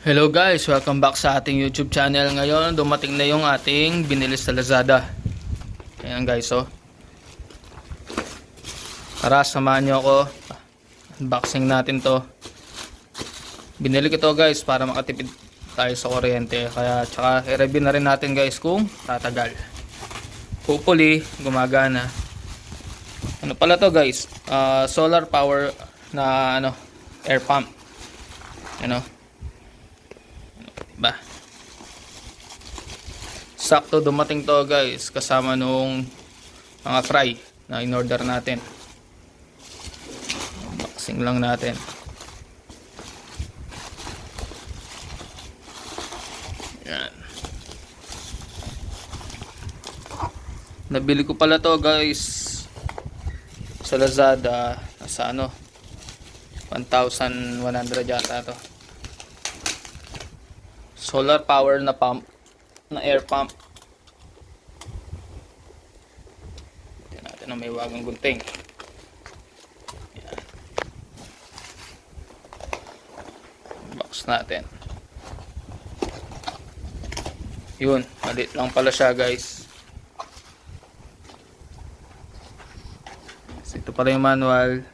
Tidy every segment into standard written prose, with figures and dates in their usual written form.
Hello guys, welcome back sa ating YouTube channel. Ngayon, dumating na yung ating binili sa Lazada. Ayan guys, oh. Tara, samahan nyo ako. Unboxing natin to. Binili ko to guys para makatipid tayo sa kuryente. Kaya, tsaka i-review na rin natin guys kung tatagal. Hopefully, gumagana. Ano pala to guys? Solar power na air pump. Ba, sakto dumating to guys kasama nung mga fry na in-order natin. Unboxing lang natin. Yan. Nabili ko pala to guys sa Lazada sa 1,100 yata to. Solar power na pump, na air pump. Tignan natin na may wagang gunting. Yan. Box natin. Yun, maliit lang pala siya guys. So, ito pala yung manual.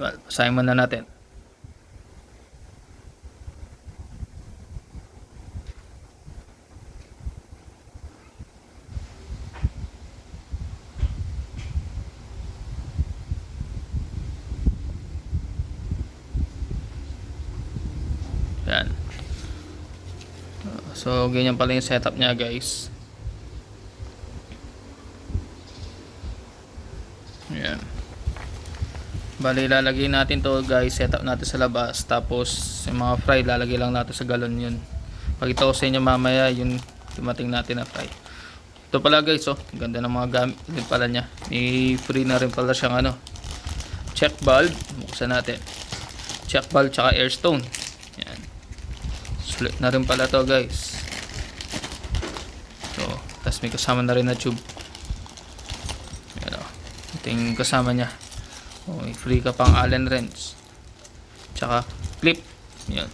Basahin muna natin. Yan. So, ganyan pala yung setup niya guys. Yan. Bali, lalagay natin to guys, setup natin sa labas, tapos yung mga fry lalagay lang natin sa galon. Yun, pakita ko sa inyo mamaya yung dumating natin na fry. Ito pala guys, oh, ganda ng mga gamit din pala nya. May free na rin pala siyang check valve. Buksan natin, check valve tsaka air stone. Yan, sulit na rin pala to guys. So, tapos may kasama na rin na tube. Yan, oh, ito yung kasama nya. May free ka pang Allen wrench tsaka clip. Yan.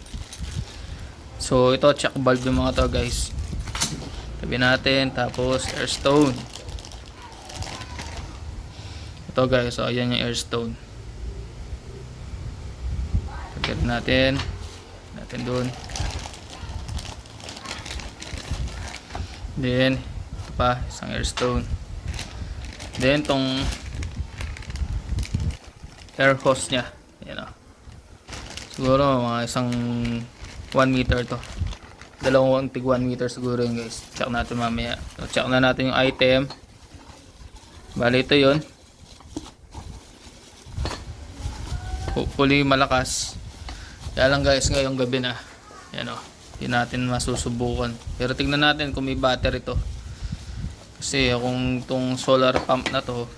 So ito check valve yung mga to guys. Tabi natin, tapos air stone. Ito guys, so ayan yung air stone. Tabi natin doon. Then ito pa, isang air stone. Then tong air hose nya, yan o. Siguro mga isang 1 meter to, dalawang tig 1 meter siguro yun guys. Check natin mamaya. So, check na natin yung item. Bali ito yun, hopefully malakas. Kaya lang guys, ngayong gabi na, yan o, hindi natin masusubukan. Pero tignan natin kung may battery to, kasi kung tong solar pump na to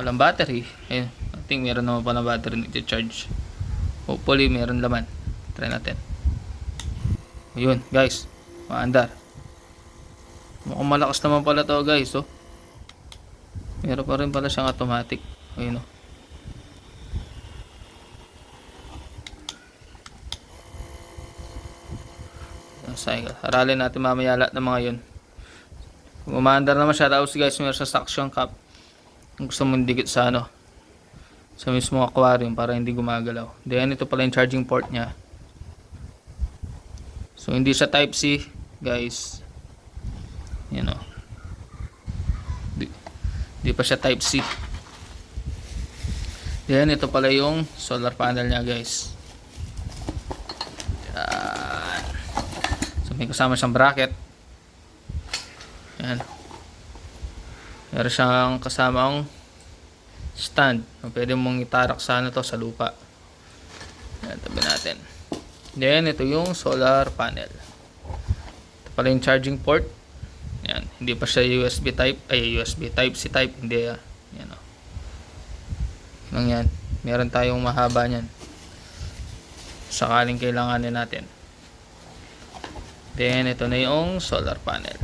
walang battery, ayun, I think meron naman pala battery nag-charge. Hopefully meron laman. Try natin. Ayun guys, maandar. Mukhang malakas naman pala to guys, oh. Meron pa rin pala siyang automatic. Ayun, oh. Aralin natin mamaya lahat ng mga yun. Kung umaandar naman siya, tapos guys meron sa suction cup. Kung gusto mong dikit sa sa mismo aquarium para hindi gumagalaw. Then ito pala yung charging port nya. So hindi siya type C guys, you know, di pa siya type C. Then ito pala yung solar panel nya guys. Yan. So may kasama siyang bracket. Yan. Meron siyang kasamang stand. Pwede mong itarak sa sa lupa. Yan, tabi natin. Then ito yung solar panel. Ito pala yung charging port. Yan, hindi pa siya USB type, USB type C type, hindi yan o. Yan. Meron tayong mahaba niyan sakaling kailanganin natin. Then ito na yung solar panel.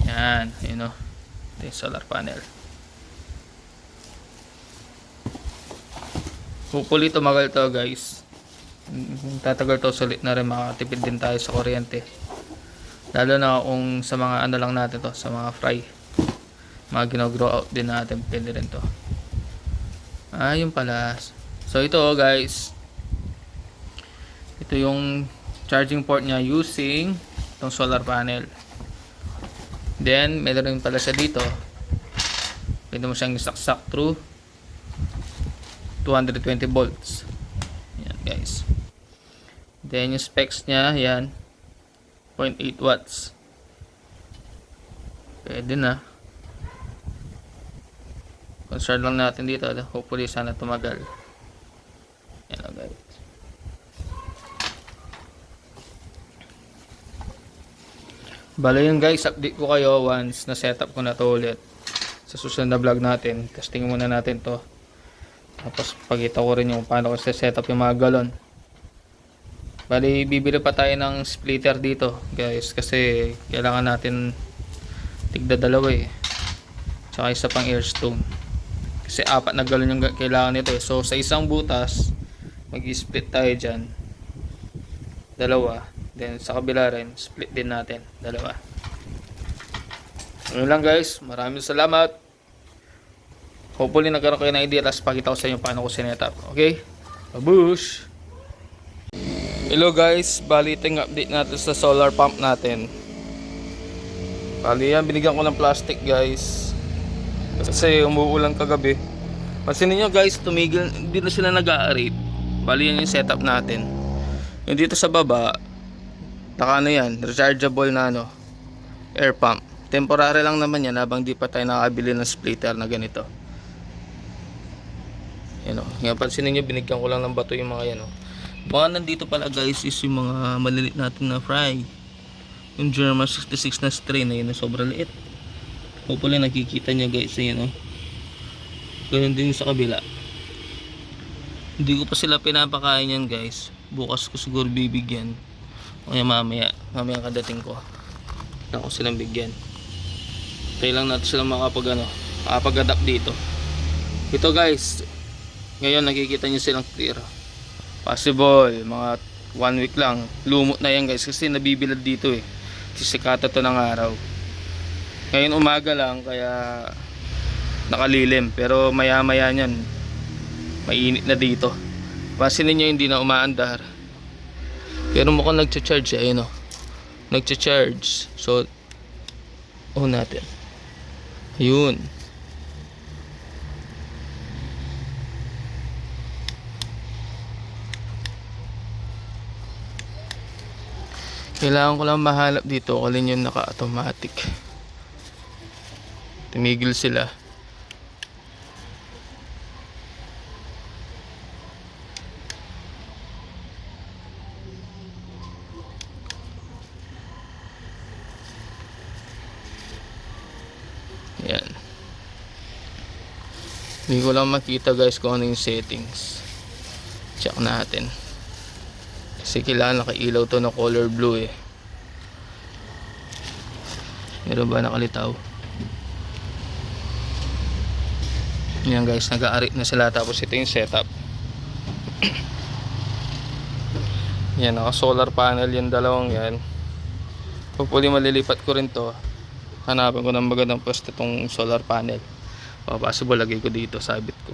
Yan, ito yung solar panel. Hopefully tumagal to guys. Tatagal to, sulit na rin, makakatipid din tayo sa kuryente. Lalo na kung sa mga ano lang natin to, sa mga fry. Mga gino-grow out din natin, pwede rin to. Yun pala. So ito guys, ito yung charging port niya using itong solar panel. Then meron rin pala siya dito, pwede mo siyang isaksak through 220 volts. Yan guys. Then yung specs niya, yan, 0.8 watts. Pwede na. Concern lang natin dito, hopefully sana tumagal. Yan o guys. Bale yun guys, update ko kayo once na setup ko na to ulit. Sa susunod na vlog natin, testing muna natin to. Tapos pagkita ko rin yung paano ko setup yung mga galon. Bale bibili pa tayo ng splitter dito guys, kasi kailangan natin tigda dalawa eh. Tsaka isa pang airstone. Kasi 4 na galon yung kailangan nito eh. So sa isang butas, mag-split tayo dyan. 2. Then sa kabila rin, split din natin, 2. Ano lang guys, maraming salamat. Hopefully nagkaroon kayo ng idea, tapos pakita ko sa inyo paano ko sinetap. Okay? Babush! Hello guys, bali ito yung update natin sa solar pump natin. Bali yan, binigyan ko ng plastic guys, kasi umuulan kagabi. Pansinin nyo guys, tumigil, hindi na sila nag-a-arate. Bali yan yung setup natin. Yung dito sa baba, naka ano yan, rechargeable na ano, air pump. Temporary lang naman yan habang di pa tayo nakabili ng splitter na ganito. Yan o, ngayon pansinin nyo, binigyan ko lang ng bato yung mga yan o. Mga nandito pala guys is yung mga malilit natin na fry. Yung German 66 na strain na yun na sobrang liit. Hopefully nakikita nyo guys, yun o. Ganyan din sa kabila. Hindi ko pa sila pinapakain yan guys. Bukas ko siguro bibigyan. Kaya mamaya kadating ko, ako silang bigyan. Tayo lang natin silang makapag-adapt dito. Ito guys, ngayon nakikita nyo silang clear. Possible mga 1 week lang, lumot na yan guys, kasi nabibilad dito eh. Sisikata to ng araw. Ngayon umaga lang, kaya nakalilim. Pero maya maya nyan, mainit na dito. Pansinin nyo, hindi na umaandar. Pero mukhang nagcha-charge eh, ayun o. Nagcha-charge. So, on natin. Ayun. Kailangan ko lang mahanap dito kung alin yung naka-automatic. Tumigil sila. Yan. Hindi ko lang makita guys kung ano yung settings. Check natin. Kasi kailangan nakailaw to na color blue eh. Meron ba nakalitaw? Yan guys, nag-aarit na sila. Tapos ito yung setup. Yan, naka solar panel yung dalawang yan. Hopefully malilipat ko rin to. Hanapan ko ng magandang pwesto itong solar panel. O possible lagay ko dito, sabit ko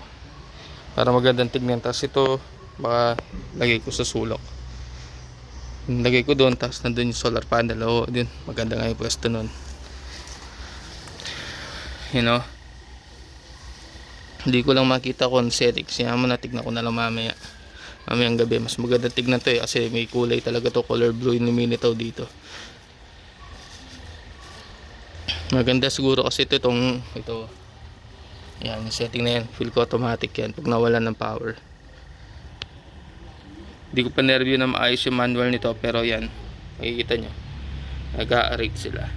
para magandang tignan. Tapos ito baka lagay ko sa sulok. Lagay ko doon, tapos nandun yung solar panel. O din, maganda nga yung pwesto nun. You know, hindi ko lang makita kung settings. Yan mo na, tignan ko na lang mamaya. Mamayang gabi, mas maganda tignan to eh, kasi may kulay talaga to, color blue yung luminitaw dito. Maganda siguro kasi ito. Yan, yung setting na yan, feel ko automatic yan pag nawalan ng power. Hindi ko pa nervyo na maayos yung manual nito, pero yan, makikita nyo, nag-a-rate sila.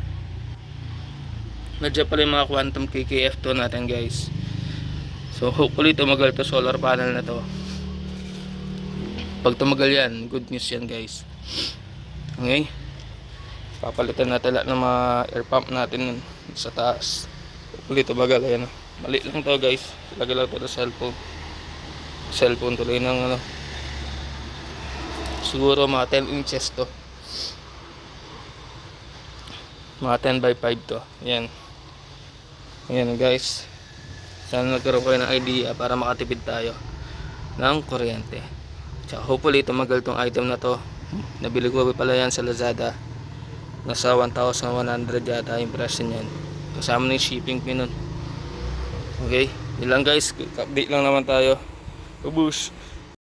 Nandiyan pala yung mga quantum KKF2 natin guys. So hopefully tumagal to solar panel na to. Pag tumagal yan, good news yan guys. Okay, papalitan natin lahat ng mga air pump natin sa taas. Hopefully tumagal. Ayan, mali lang to guys, lagay lang to sa cellphone. Cellphone tuloy ng ano. Siguro mga 10 inches to. Mga 10 by 5 to. Yan. Ayan guys. Sana nagkaroon kayo ng idea para makatipid tayo ng kuryente. Tsaka hopefully tumagal tong item na to. Nabili ko pala yan sa Lazada. Nasa 1,100 yata yung presyo niyan. Kasama na yung shipping fee nun. Okay. Yun lang guys. Update lang naman tayo. Ubus.